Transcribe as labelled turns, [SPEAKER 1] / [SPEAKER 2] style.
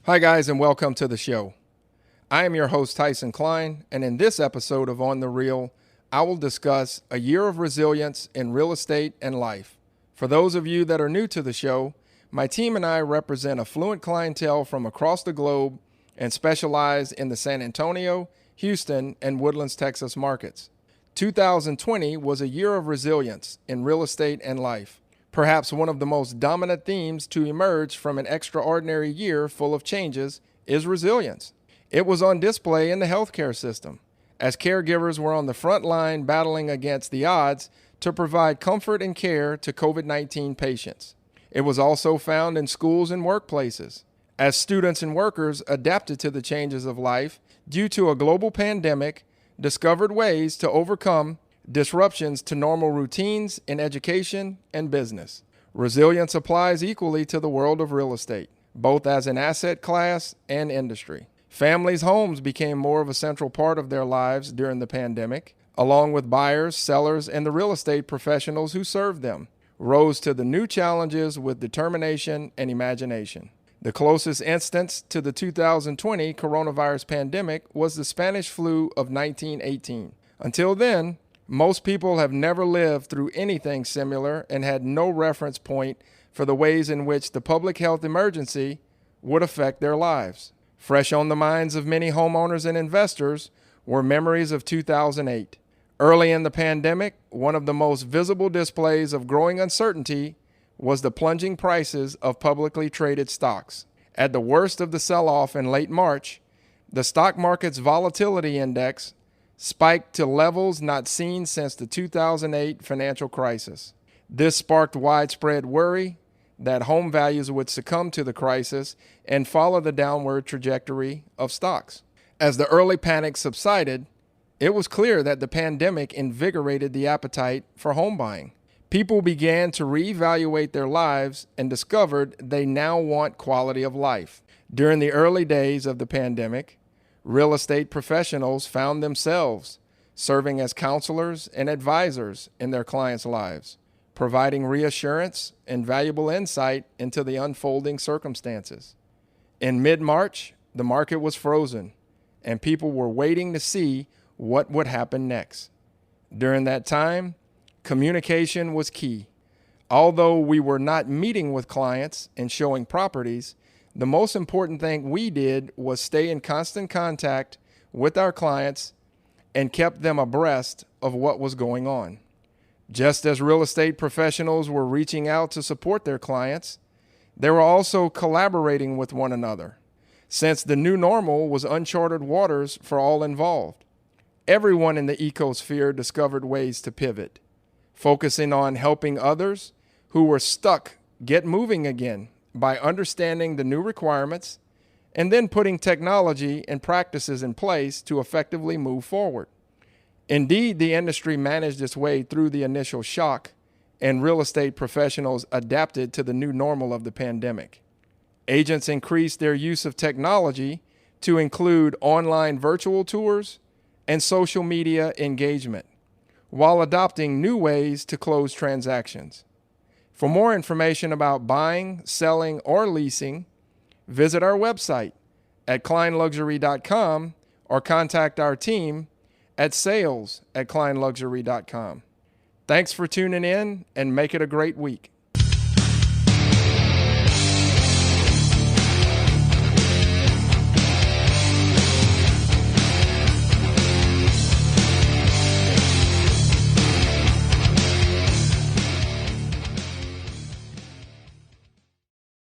[SPEAKER 1] Hi, guys, and welcome to the show. I am your host, Tyson Klein, and in this episode of On the Real, I will discuss a year of resilience in real estate and life. For those of you that are new to the show, my team and I represent affluent clientele from across the globe and specialize in the San Antonio, Houston, and Woodlands, Texas markets. 2020 was a year of resilience in real estate and life. Perhaps one of the most dominant themes to emerge from an extraordinary year full of changes is resilience. It was on display in the healthcare system, as caregivers were on the front line battling against the odds to provide comfort and care to COVID-19 patients. It was also found in schools and workplaces, as students and workers adapted to the changes of life due to a global pandemic, discovered ways to overcome disruptions to normal routines in education and business. Resilience applies equally to the world of real estate, both as an asset class and industry. Families' homes became more of a central part of their lives during the pandemic, along with buyers, sellers, and the real estate professionals who served them, rose to the new challenges with determination and imagination. The closest instance to the 2020 coronavirus pandemic was the Spanish flu of 1918. Until then, most people have never lived through anything similar and had no reference point for the ways in which the public health emergency would affect their lives. Fresh on the minds of many homeowners and investors were memories of 2008. Early in the pandemic, one of the most visible displays of growing uncertainty was the plunging prices of publicly traded stocks. At the worst of the sell-off in late March, the stock market's volatility index spiked to levels not seen since the 2008 financial crisis. This sparked widespread worry that home values would succumb to the crisis and follow the downward trajectory of stocks. As the early panic subsided, it was clear that the pandemic invigorated the appetite for home buying. People began to reevaluate their lives and discovered they now want quality of life. During the early days of the pandemic, real estate professionals found themselves serving as counselors and advisors in their clients' lives, providing reassurance and valuable insight into the unfolding circumstances. In mid-March, the market was frozen, and people were waiting to see what would happen next. During that time, communication was key. Although we were not meeting with clients and showing properties, the most important thing we did was stay in constant contact with our clients and kept them abreast of what was going on. Just as real estate professionals were reaching out to support their clients, they were also collaborating with one another. Since the new normal was uncharted waters for all involved, everyone in the ecosphere discovered ways to pivot, focusing on helping others who were stuck get moving again by understanding the new requirements and then putting technology and practices in place to effectively move forward. Indeed, the industry managed its way through the initial shock, and real estate professionals adapted to the new normal of the pandemic. Agents increased their use of technology to include online virtual tours and social media engagement, while adopting new ways to close transactions. For more information about buying, selling, or leasing, visit our website at kleinluxury.com or contact our team at sales@kleinluxury.com. Thanks for tuning in, and make it a great week.